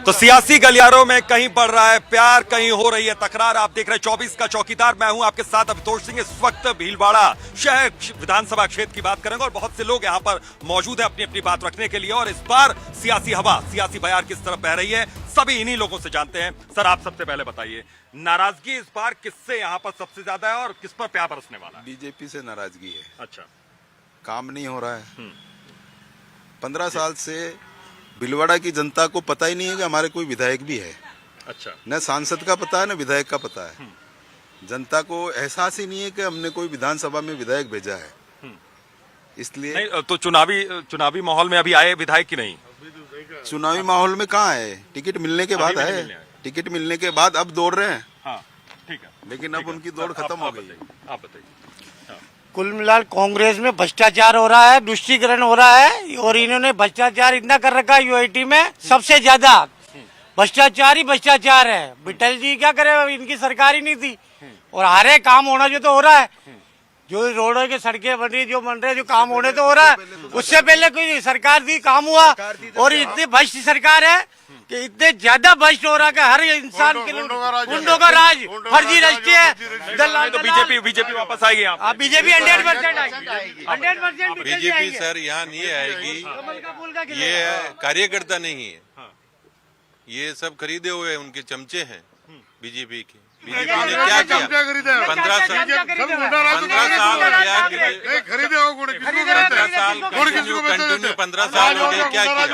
तो सियासी गलियारों में कहीं बढ़ रहा है प्यार, कहीं हो रही है तकरार। आप देख रहे हैं 24 का चौकीदार, मैं हूं आपके साथ अभितोष सिंह। इस वक्त भीलवाड़ा शहर विधानसभा क्षेत्र की बात करेंगे और बहुत से लोग यहां पर मौजूद हैं अपनी अपनी बात रखने के लिए। और इस बार सियासी हवा, सियासी बयार किस तरफ बह रही है, सभी इन्हीं लोगों से जानते हैं। सर, आप सबसे पहले बताइए, नाराजगी इस बार किससे यहाँ पर सबसे ज्यादा है और किस पर प्यार बरसने वाला है? बीजेपी से नाराजगी है। अच्छा, काम नहीं हो रहा है। 15 साल से भीलवाड़ा की जनता को पता ही नहीं है कि हमारे कोई विधायक भी है। अच्छा, न सांसद का पता है न विधायक का पता है। जनता को एहसास ही नहीं है कि हमने कोई विधानसभा में विधायक भेजा है। इसलिए नहीं तो चुनावी माहौल में अभी आए विधायक की नहीं? चुनावी माहौल में कहाँ है? टिकट मिलने के बाद है। टिकट मिलने के बाद अब दौड़ रहे हैं। हाँ, ठीक है, लेकिन अब उनकी दौड़ खत्म हो गई। आप बताइए। कुल मिलाकर कांग्रेस में भ्रष्टाचार हो रहा है, तुष्टीकरण हो रहा है और इन्होंने भ्रष्टाचार इतना कर रखा है। यूआईटी में सबसे ज्यादा भ्रष्टाचार ही भ्रष्टाचार है। विठल जी क्या करे, इनकी सरकार ही नहीं थी। और हरे काम होना जो तो हो रहा है, जो रोडों की सड़कें बन रही, जो बन रहे, जो काम होने तो हो रहा है। उससे पहले कोई सरकार थी, काम हुआ। और इतनी भ्रष्ट सरकार है कि इतने ज्यादा भ्रष्ट हो रहा है कि हर इंसान के गुंडों का राज, फर्जी राष्ट्रीय दलाल। तो बीजेपी वापस आएगी यहाँ? बीजेपी 100% आएगी। 100% बीजेपी सर यहाँ नहीं आएगी। ये कार्यकर्ता नहीं है, ये सब खरीदे हुए उनके चमचे हैं बीजेपी के। बीजेपी ने क्या किया? 15 साल क्या किया? 15 साल हो गए, क्या किया?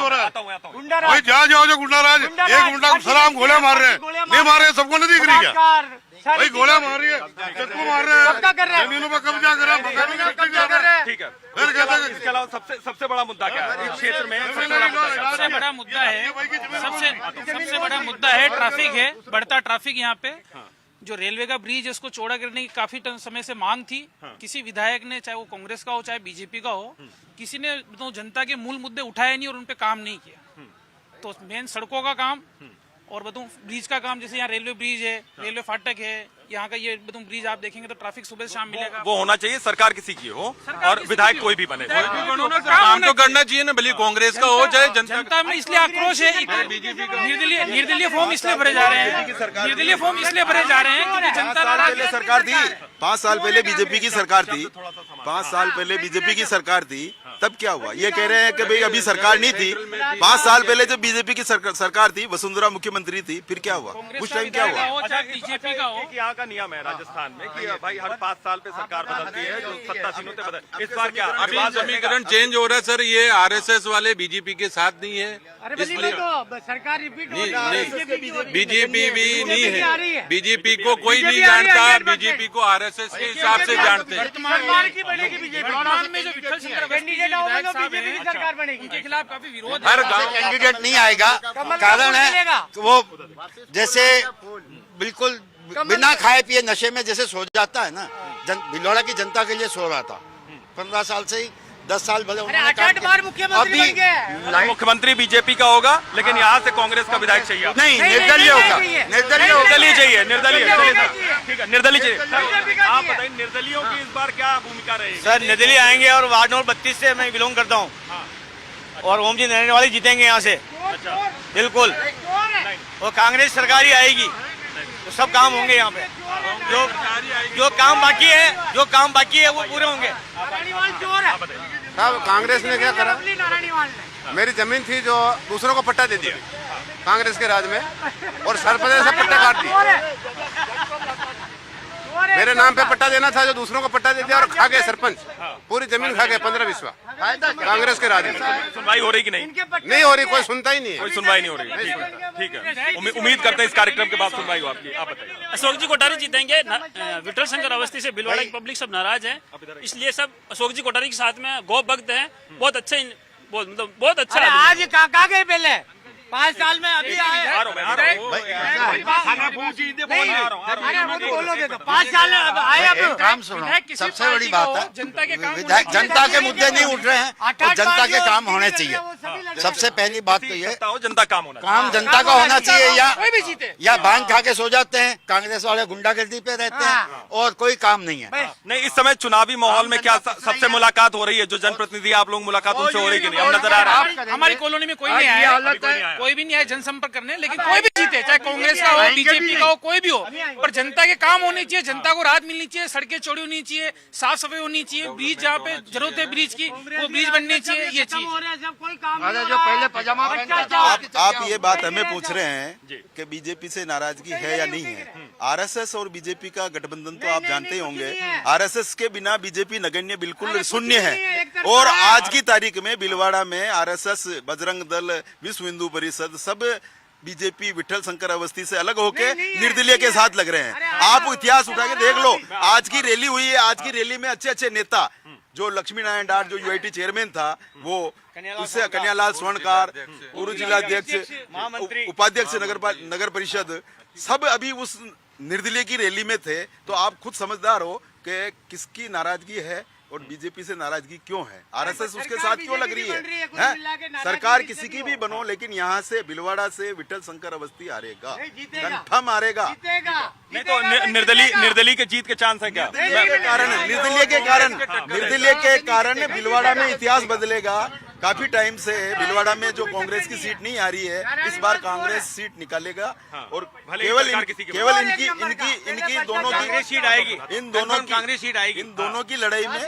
भाई जाओ गुंडाराज, एक गुंडा सलाम गोले मार रहे हैं, नहीं मार रहे, सबको नहीं दिख रही क्या? भाई गोला मार रही है, चक्कू मार रहे हैं, जमीनों पर कब्जा कर रहे हैं। ठीक है, इसके अलावा सबसे बड़ा मुद्दा क्या है इस क्षेत्र में? सबसे बड़ा मुद्दा है, सबसे बड़ा मुद्दा है ट्रैफिक है, बढ़ता ट्रैफिक यहाँ पे। जो रेलवे का ब्रिज है उसको चौड़ा करने की काफी समय से मांग थी। किसी विधायक ने, चाहे वो कांग्रेस का हो चाहे बीजेपी का हो, किसी ने तो जनता के मूल मुद्दे उठाए नहीं और उन पे काम नहीं किया। तो मेन सड़कों का काम और बताऊं ब्रिज का काम, जैसे यहाँ रेलवे ब्रिज है, रेलवे फाटक है, यहाँ का ये बताऊं ब्रिज आप देखेंगे तो ट्रैफिक सुबह से शाम मिलेगा। वो होना चाहिए, सरकार किसी की हो और विधायक कोई भी बने। काम तो करना चाहिए ना, भले कांग्रेस का हो चाहे जनता में इसलिए आक्रोश है। निर्दलीय फॉर्म इसलिए भरे जा रहे हैं, निर्दलीय फॉर्म इसलिए भरे जा रहे हैं क्योंकि जनता पहले सरकार थी, 5 साल पहले बीजेपी की सरकार थी। 5 साल पहले बीजेपी की सरकार थी, तब क्या हुआ? ये कह रहे हैं कि भाई अभी सरकार नहीं थी। 5 साल पहले जब बीजेपी की सरकार थी, वसुंधरा मुख्यमंत्री थी, फिर क्या हुआ? उस टाइम क्या हुआ? बीजेपी का हो। यहाँ का नियम है राजस्थान में कि भाई हर 5 साल पे सरकार बदलती है, जो सत्तासीनों से बदल। इस बार क्या अभी समीकरण चेंज हो रहा है सर। ये आरएसएस वाले बीजेपी के साथ नहीं है, इसलिए सरकार रिपीट बीजेपी भी नहीं है। बीजेपी को कोई नहीं जानता, बीजेपी को आरएसएस के हिसाब से जानते हैं। वर्तमान में जो विठल सिंह सरकार बनेगी, उनके खिलाफ काफी विरोध। हर गांव कैंडिडेट नहीं आएगा। कारण है वो जैसे बिल्कुल बिना खाए पिए नशे में जैसे सो जाता है ना, भीलवाड़ा की जनता के लिए सो रहा था। 15 साल से ही 10 साल भले उन्होंने काम किया। मुख्यमंत्री बीजेपी का होगा, लेकिन यहाँ से कांग्रेस का विधायक चाहिए। नहीं, निर्दलीय होगा। निर्दलीय चाहिए, निर्दलीय। ठीक है, निर्दलीय चाहिए। आप बताइए, निर्दलीयों की इस बार क्या भूमिका रहेगी? सर, निर्दलीय आएंगे और वार्ड नंबर 32 से मैं बिलोंग करता हूँ और ओम जी नरेंद्र वाले जीतेंगे यहाँ से। अच्छा, बिल्कुल। और कांग्रेस सरकार ही आएगी तो सब काम होंगे यहाँ पे। जो काम बाकी है वो पूरे होंगे। साहब, कांग्रेस ने क्या करा? मेरी जमीन थी जो दूसरों को पट्टा दे दिया कांग्रेस के राज में, और सरपंच से पट्टा काट दिया। मेरे नाम पे पट्टा देना था, जो दूसरों को पट्टा दे दिया और खा गए सरपंच, पूरी जमीन खा गए 15-20 कांग्रेस के राज में। सुनवाई हो रही कि नहीं? नहीं हो रही, कोई सुनता ही नहीं है। कोई सुनवाई नहीं हो रही। ठीक है, उम्मीद करते हैं इस कार्यक्रम के बाद सुनवाई हो आपकी। आप बताइए। अशोक जी कोठारी जीतेंगे। विठल शंकर अवस्थी से भीलवाड़ा की पब्लिक सब नाराज है, इसलिए सब अशोक जी कोठारी के साथ में गौ भक्त हैं। बहुत अच्छे, बहुत अच्छा। आज कहाँ गए पहले 5 साल में? अभी आए। 5 साल आए। अब काम सुनो, सबसे बड़ी बात है विधायक जनता के मुद्दे नहीं उठ रहे हैं और जनता के काम होने चाहिए। सबसे पहली बात तो ये जनता काम होना, काम जनता का होना चाहिए। या भांग खा के सो जाते हैं, कांग्रेस वाले गुंडागर्दी पे रहते हैं और कोई काम नहीं है। नहीं, इस समय चुनावी माहौल में क्या सबसे मुलाकात हो रही है? जो जनप्रतिनिधि आप लोग मुलाकात उनसे हो रही है कि नहीं? अब नजर आ रहा है हमारी कॉलोनी में कोई नहीं आया, कोई भी नहीं आया जनसंपर्क करने, लेकिन कोई भी जीते, चाहे कांग्रेस का हो, बीजेपी का हो, कोई भी हो, पर जनता के काम होने चाहिए, जनता को राहत मिलनी चाहिए, सड़कें चौड़ी होनी चाहिए, साफ सफाई होनी चाहिए, ब्रिज जहाँ पे जरूरत है ब्रिज की वो ब्रिज बनने चाहिए, ये चीज। जो पहले पजामा पहनता था, आप ये बात हमें पूछ रहे हैं कि बीजेपी से नाराजगी है या नहीं है। आरएसएस और बीजेपी का गठबंधन तो आप जानते ही होंगे। आरएसएस के बिना बीजेपी नगण्य बिल्कुल शून्य है। और आज की तारीख में भीलवाड़ा में आरएसएस, बजरंग दल, विश्व हिंदू परिषद सब बीजेपी विठल शंकर अवस्थी से अलग होके निर्दलीय के साथ लग रहे हैं। आप इतिहास उठा के देख लो, आज की रैली हुई है, आज की रैली में अच्छे अच्छे नेता, जो लक्ष्मी नारायण डाट जो यूआईटी चेयरमैन था, वो उससे कन्यालाल स्वर्णकार, पूर्व जिलाध्यक्ष, उपाध्यक्ष नगर परिषद, सब अभी उस निर्दलीय की रैली में थे। तो आप खुद समझदार हो कि किसकी नाराजगी है और बीजेपी से नाराजगी क्यों है, आरएसएस उसके साथ क्यों लग रही है? सरकार किसी की भी बनो, लेकिन यहाँ से भीलवाड़ा से विठल शंकर अवस्थी हारेगा, कंफर्म हारेगा। नहीं तो निर्दलीय के जीत के चांस है क्या? निर्दलीय के कारण भीलवाड़ा में इतिहास बदलेगा। काफी टाइम से भीलवाड़ा में जो कांग्रेस की सीट नहीं आ रही है, इस बार कांग्रेस सीट निकालेगा और केवल इनकी दोनों की सीट आएगी, इन दोनों कांग्रेस सीट आएगी। इन दोनों की लड़ाई में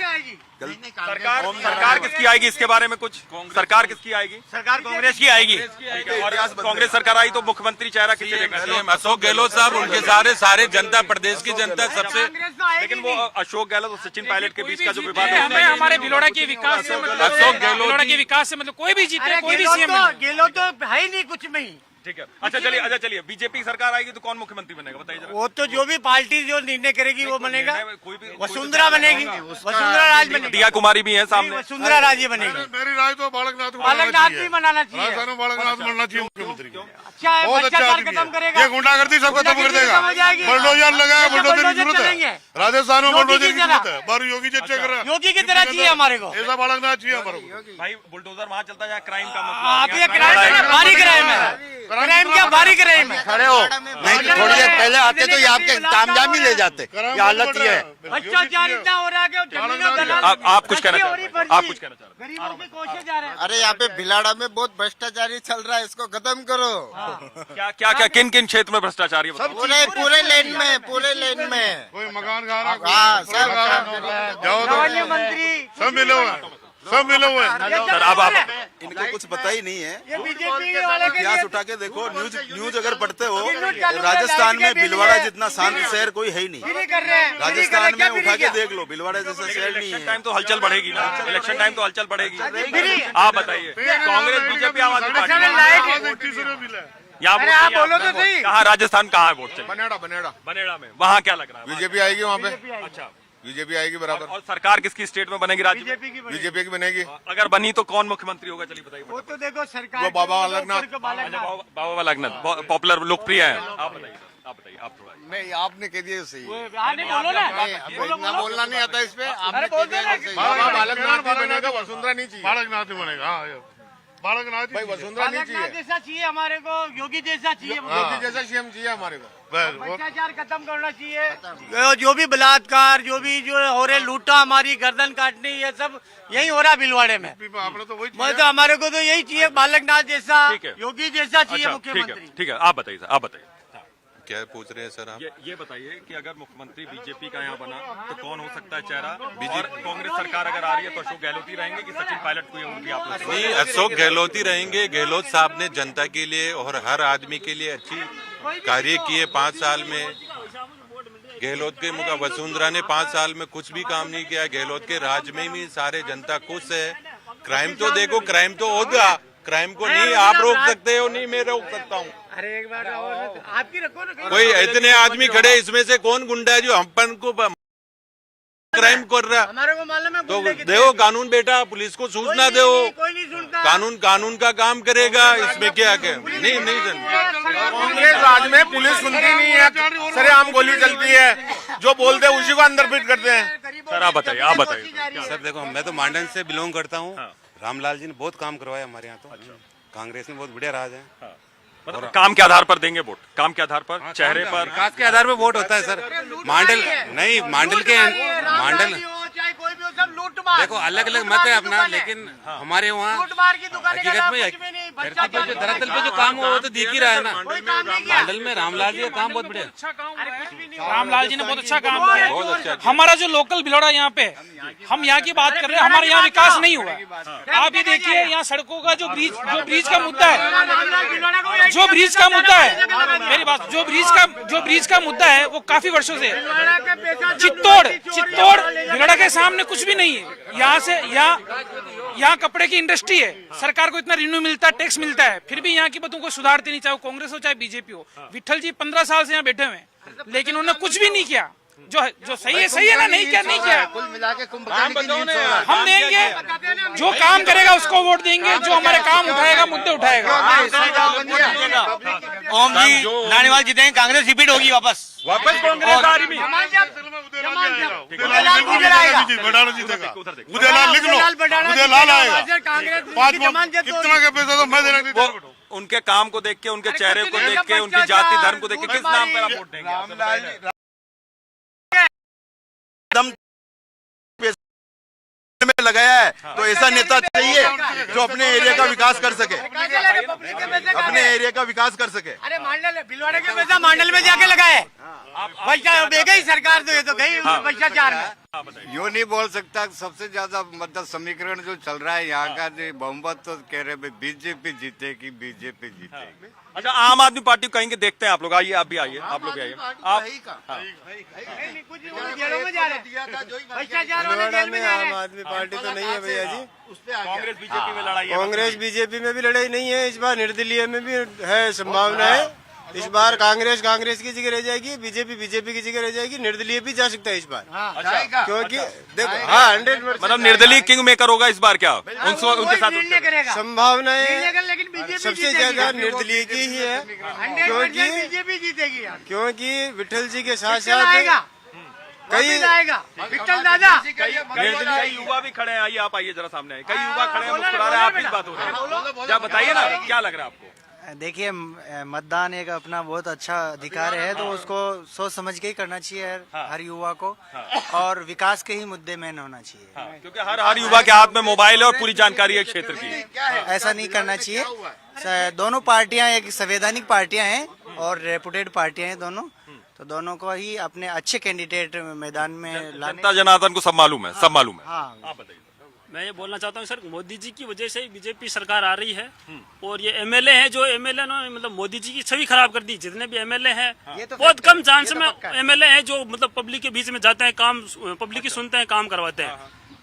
सरकार किसकी आएगी, इसके बारे में कुछ? सरकार किसकी आएगी? सरकार कांग्रेस की आएगी। और कांग्रेस सरकार आई तो मुख्यमंत्री चेहरा किसे देगा? अशोक गहलोत साहब, उनके सारे जनता, प्रदेश की जनता सबसे। लेकिन वो अशोक गहलोत और सचिन पायलट के बीच का जो विवाद है, हमें हमारे भीलवाड़ा के विकास से मतलब, अशोक गहलोत के विकास से मतलब कोई भी जीते, कोई भी सीएम गहलोत तो है ही नहीं कुछ में ही। ठीक है। अच्छा चलिए बीजेपी सरकार आएगी तो कौन मुख्यमंत्री बनेगा बताइए जरा। वो तो जो भी पार्टी जो निर्णय करेगी वो बनेगा। कोई भी वसुंधरा बनेगी, वसुंधरा राज बनेगी, दिया कुमारी भी है सामने, वसुंधरा राज ही बनेगी। मेरी राय तो बालकनाथ भी बनाना चाहिए, बालकनाथ बनना चाहिए मुख्यमंत्री। अच्छा है, भ्रष्टाचार खत्म करेगा, ये गुंडागर्दी सब खत्म कर देगा। बुलडोजर लगाया, बुलडोजर की जरूरत है, राजस्थान में बुलडोजर की जरूरत है। बारू योगी जी चेक कर रहा है, योगी की तरह चाहिए हमारे को, ऐसा बालकनाथ चाहिए हमारे को। भाई बुलडोजर वहाँ चलता जाए, क्राइम का मसला। आप ये क्राइम भारी क्राइम है, क्राइम क्या भारी क्राइम है। खड़े हो नहीं, थोड़ी देर पहले आते तो ये आपके तामझाम ही ले जाते। ये हालत ये है, भ्रष्टाचार इतना हो रहा है कि आप कुछ कहना चाह रहे हैं? आप कुछ कहना चाह रहे हैं? गरीबों की कोशिश जा रहे हैं। अरे यहाँ पे भिलाड़ा में बहुत भ्रष्टाचारी चल रहा है, इसको खत्म करो। क्या किन क्षेत्र में भ्रष्टाचार है बताओ? पूरे लेन में, पूरे लेन में कोई मकान खा रहा, लावण्य मंत्री सब मिले हुए, सब मिले हुए। सर अब आप इनको कुछ पता ही नहीं है। ये बीजेपी वाले के इतिहास उठा के देखो, न्यूज अगर पढ़ते हो, राजस्थान में भीलवाड़ा जितना शांत शहर कोई है ही नहीं। कर रहे हैं, राजस्थान में उठा के देख लो, भीलवाड़ा जैसा शहर नहीं है। टाइम तो हलचल बढ़ेगी ना, इलेक्शन टाइम तो हलचल बढ़ेगी। आप बताइए, कांग्रेस बीजेपी आम आदमी पार्टी यहाँ आप बोलो तो सही। कहाँ राजस्थान कहाँ है वोट चाहिए? बनेड़ा में वहाँ क्या लग रहा है? बीजेपी आएगी वहाँ पे, अच्छा बीजेपी आएगी बराबर। और सरकार किसकी स्टेट में बनेगी? राज्य में बीजेपी की बनेगी। अगर बनी तो कौन मुख्यमंत्री होगा? चलिए बताइए। वो तो देखो सरकार, वो बाबा बालकनाथ, बाबा बालकनाथ पॉपुलर लोकप्रिय है। आप बताइए, आप थोड़ा। नहीं आपने कह दिया सही है, बोलो ना, इतना बोलना नहीं आता इस पे। अरे बोल दो ना। बालकनाथ ही बनेगा, वसुंधरा नहीं चाहिए। बालकनाथ ही बनेगा, बालकनाथ भाई, वसुंधरा नहीं चाहिए। जैसा चाहिए हमारे को, योगी जैसा चाहिए, योगी जैसा सीएम चाहिए हमारे को। भ्रष्टाचार खत्म करना चाहिए। जो भी बलात्कार, जो भी जो हो रहे, लूटा, हमारी गर्दन काटनी, ये सब यही हो रहा है भीलवाड़े में। आपने तो वही मतलब हमारे को तो यही चाहिए, बालकनाथ जैसा, ठीक है। योगी जैसा चाहिए अच्छा, मुख्यमंत्री। ठीक है, आप बताइए सर, आप बताइए। क्या पूछ रहे हैं सर आप? ये बताइए कि अगर मुख्यमंत्री बीजेपी का यहाँ बना तो कौन हो सकता है चेहरा? और कांग्रेस सरकार अगर आ रही है तो अशोक गहलोत ही रहेंगे कि सचिन पायलट को ये उनकी आप लोग? नहीं, अशोक गहलोत ही रहेंगे। गहलोत साहब ने जनता के लिए और हर आदमी के लिए अच्छी कार्य किए 5 साल में। गहलोत के मुका वसुंधरा ने 5 साल में कुछ भी काम नहीं किया। गहलोत के राज में भी सारे जनता खुश है। क्राइम तो देखो, क्राइम तो होगा, क्राइम को नहीं आप रोक सकते हो, नहीं मैं रोक सकता हूँ। अरे एक बार आपकी रखो ना। कोई इतने आदमी खड़े, इसमें से कौन गुंडा है जो हमपन को क्राइम कर रहा? हमारे को मालूम है। तो देखो कानून बेटा, पुलिस को सूचना दो, कोई नहीं सुनता। कानून का काम करेगा। इसमें क्या क्या नहीं कांग्रेस राज में पुलिस सुनती नहीं है, सरेआम गोली चलती है, जो बोलते हैं उसी को अंदर फिट करते हैं। सर आप बताइए, आप बताइए। सर देखो, मैं तो मांडन से बिलोंग करता हूँ। रामलाल जी ने बहुत काम करवाया हमारे यहाँ। तो कांग्रेस में बहुत बढ़िया राज है। मतलब काम के आधार पर देंगे वोट? काम के आधार पर, चेहरे पर, विकास के आधार पर वोट होता है सर। मांडल नहीं, मांडल के मांडल देखो अलग अलग मत है अपना, लेकिन हमारे वहाँ हकीकत में धरती पे जो धरातल पे जो काम हुआ वो तो दिख ही रहा है ना। मंडल में रामलाल जी का काम बहुत बढ़िया, अच्छा काम हुआ है। रामलाल जी ने बहुत अच्छा काम किया है। हमारा जो लोकल भिलौड़ा यहाँ पे, हम यहाँ की बात कर रहे हैं, हमारे यहाँ विकास नहीं हुआ। आप ये देखिए यहाँ सड़कों का जो ब्रिज का मुद्दा है, जो ब्रिज का मुद्दा है, मेरी बात, जो ब्रिज का मुद्दा है वो काफी वर्षों से चित्तौड़ भिलौड़ा के सामने कुछ भी नहीं है। यहाँ से यहाँ कपड़े की इंडस्ट्री है, सरकार को इतना रिन्यू मिलता है, टैक्स मिलता है, फिर भी यहाँ की बातों को सुधारते नहीं, चाहे कांग्रेस हो चाहे बीजेपी हो। विठल जी 15 साल से यहाँ बैठे हुए हैं, लेकिन उन्होंने कुछ भी नहीं किया। जो सही है ना, नहीं किया कुल मिला के हम देंगे, जो काम करेगा उसको वोट देंगे, जो हमारे काम उठाएगा, मुद्दे उठाएगा। ओम जी नानीवाल जीतेंगे, कांग्रेस रिपीट होगी वापस कांग्रेस आ रही बडाना जीतेगा। उदयलाल लिख लो, उदयलाल आएगा। कितना का पैसा तो मैं देना। उनके काम को देख के, उनके चेहरे को देख के, उनकी जाति धर्म को देख के किस नाम पर आप वोट देंगे? दम में लगाया है तो ऐसा नेता चाहिए जो अपने एरिया का विकास कर सके, अपने एरिया का विकास कर सके। अरे मंडल भिलवाड़े के पैसा मंडल में जाके लगाए, गई सरकार तो ये तो गई भ्रष्टाचार में। यो नहीं बोल सकता। सबसे ज्यादा मतलब समीकरण जो चल रहा है यहाँ का, जो बहुमत तो कह रहे बीजेपी जीतेगी, बीजेपी जीतेगी। अच्छा, आम आदमी पार्टी को कहेंगे, देखते हैं आप लोग। आइए, आप भी आइए, आप लोग भी आइए। आप आम आदमी पार्टी तो नहीं है भैया जी। कांग्रेस बीजेपी में लड़ाई है। कांग्रेस बीजेपी में भी लड़ाई नहीं है, इस बार निर्दलीय में भी है संभावना है। इस बार कांग्रेस की जगह रह जाएगी, बीजेपी की जगह रह जाएगी, निर्दलीय भी जा सकता है इस बार। क्योंकि देखो 100% मतलब निर्दलीय किंग मेकर होगा इस बार क्या? उनके साथ संभावनाएं सबसे ज्यादा निर्दलीय की ही है, क्योंकि बीजेपी जीतेगी, क्योंकि विठल जी के साथ साथ कई विठल दादा कई युवा भी खड़े हैं। आइए, आप आइए जरा सामने। कई युवा खड़े हैं, मुस्कुरा रहे हैं, आप किस बात हो रही है? क्या बताइए ना, क्या लग रहा है आपको? देखिए, मतदान एक अपना बहुत अच्छा अधिकार है, तो उसको सोच समझ के ही करना चाहिए हर युवा को, और विकास के ही मुद्दे में होना चाहिए। क्योंकि हर युवा के हाथ में मोबाइल है और पूरी जानकारी है क्षेत्र की। ऐसा नहीं करना चाहिए। दोनों पार्टियां एक संवैधानिक पार्टियां हैं और रेपुटेड पार्टियां हैं दोनों, तो दोनों को ही अपने अच्छे कैंडिडेट मैदान में लाने। जनता जनार्दन को सब मालूम है, सब मालूम है। हाँ, आप बताइए। मैं ये बोलना चाहता हूँ सर, मोदी जी की वजह से ही बीजेपी सरकार आ रही है, और ये एमएलए हैं जो एमएलए ने मतलब मोदी जी की छवि खराब कर दी। जितने भी एमएलए हैं बहुत कम चांस में एमएलए हैं जो मतलब पब्लिक के बीच में जाते हैं, काम पब्लिक की सुनते हैं, काम करवाते हैं,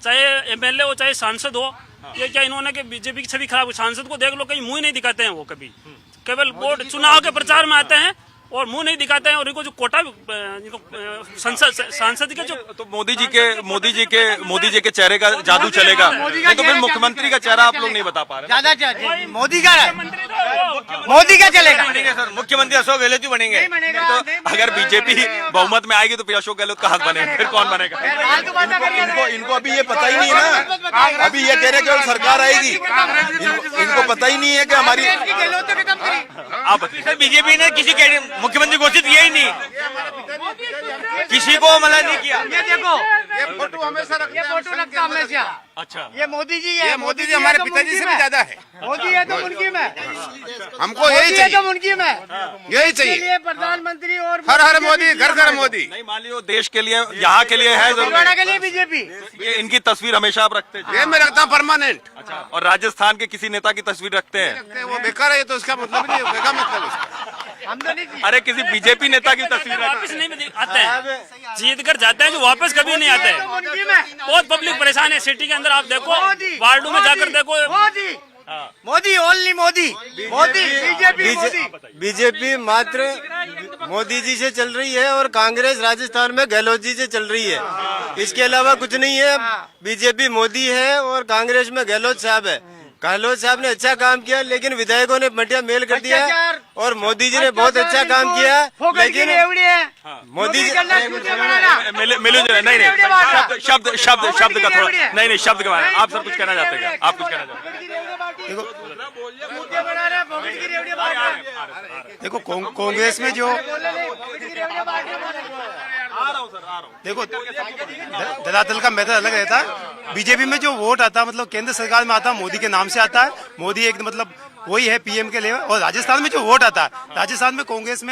चाहे एमएलए हो चाहे सांसद हो। ये क्या इन्होंने के बीजेपी की छवि खराब, सांसद को देख लो कहीं मुंह नहीं दिखाते हैं वो, कभी केवल वोट चुनाव के प्रचार में आते हैं और मुंह नहीं दिखाते हैं। और इनको जो कोटा सांसद के जो, तो मोदी जी के चेहरे का जादू चलेगा, नहीं तो फिर मुख्यमंत्री का चेहरा आप लोग नहीं बता पा रहे। ज्यादा मोदी का चलेगा सर, मुख्यमंत्री अशोक गहलोत ही बनेंगे। तो अगर बीजेपी बहुमत में आएगी तो फिर अशोक गहलोत का हक बनेगा, फिर कौन बनेगा? इनको अभी ये पता ही नहीं है ना, अभी ये कह रहे हैं कि सरकार आएगी, इनको पता ही नहीं है कि हमारी। आप बीजेपी ने किसी मुख्यमंत्री घोषित किया ही नहीं, किसी को मतलब नहीं किया। ये देखो, ये फोटो हमेशा लगता हमेशा। अच्छा, ये मोदी जी है, मोदी जी हमारे पिताजी से भी ज्यादा है। मोदी है तो मुनकी में, हमको यही चाहिए, तो मुनकी में यही चाहिए। प्रधानमंत्री और हर मोदी, घर घर मोदी। नहीं मान लियो देश के लिए, यहाँ के लिए है भिलवाड़ा के लिए बीजेपी। ये इनकी तस्वीर हमेशा आप रखते हैं? ये मैं रखता हूँ परमानेंट। अच्छा, और राजस्थान के किसी नेता की तस्वीर रखते हैं? वो बेकार है तो इसका मतलब नहीं है, क्या मतलब उसका? हम तो नहीं। अरे किसी बीजेपी नेता की तस्वीर वापस नहीं आते हैं, जीत कर जाते हैं जो वापस कभी नहीं आते हैं। बहुत पब्लिक परेशान है सिटी के अंदर, आप देखो वार्डों में जाकर देखो। मोदी ओनली मोदी, बीजेपी मात्र मोदी जी से चल रही है और कांग्रेस राजस्थान में गहलोत जी से चल रही है, इसके अलावा कुछ नहीं है। बीजेपी मोदी है और कांग्रेस में गहलोत साहब है। गहलोत साहब ने अच्छा काम किया, लेकिन विधायकों ने बढ़िया मेल कर दिया, और मोदी जी ने बहुत अच्छा काम किया, लेकिन मोदी जी मिलो नहीं शब्द का थोड़ा नहीं शब्द के बारे में आप सब कुछ कहना चाहते हैं? आप कुछ कहना चाहते देखो कांग्रेस में जो देखो धरातल का मेथड अलग रहता है। बीजेपी में जो वोट आता है मतलब केंद्र सरकार में आता है, मोदी के नाम से आता है। मोदी एक मतलब वही है पीएम के लिए। और राजस्थान में जो वोट आता है, राजस्थान में कांग्रेस में